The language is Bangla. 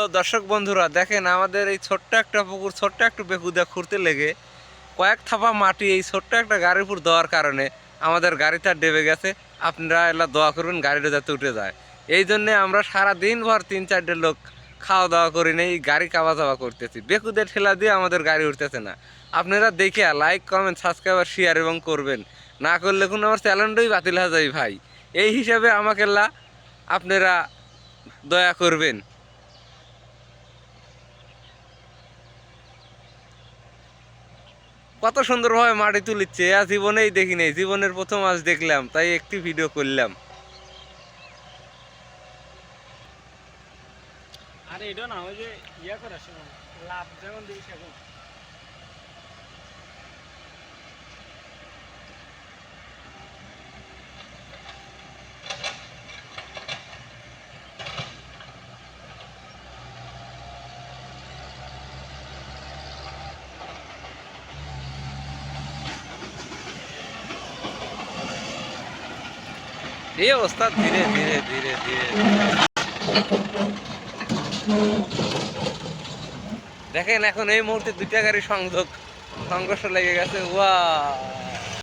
হ্যালো দর্শক বন্ধুরা, দেখেন আমাদের এই ছোট্ট একটা পুকুর, ছোট্ট একটু বেকুদা খুঁড়তে লেগে কয়েক থাপা মাটি এই ছোট্ট একটা গাড়ির উপর দেওয়ার কারণে আমাদের গাড়িটা ডেবে গেছে। আপনারা এলা দোয়া করবেন গাড়িটা যাতে উঠে যায়। এই জন্যে আমরা সারা দিন ভর 3-4টে লোক খাওয়া দাওয়া করি না, এই গাড়ি কাবা চাওয়া করতেছি। বেকুদের ঠেলা দিয়ে আমাদের গাড়ি উঠতেছে না। আপনারা দেখে লাইক, কমেন্ট, সাবস্ক্রাইব আর শেয়ার এবং করবেন। না করলে কোনো আমার চ্যানেলটাই বাতিল হয়ে যায় ভাই। এই হিসাবে আমাকে আপনারা দয়া করবেন। কত সুন্দরভাবে মাটি তুলিচ্ছে, জীবনেই দেখি নাই, জীবনের প্রথম আজ দেখলাম, তাই একটি ভিডিও করলাম। আরে এটা না ওই যে ইয়া করার সময় লাভ যেমন দিই সেরকম। এই অবস্থা, ধীরে ধীরে ধীরে ধীরে দেখেন এখন এই মুহূর্তে দুইটা গাড়ি সংঘর্ষ লেগে গেছে। ওয়া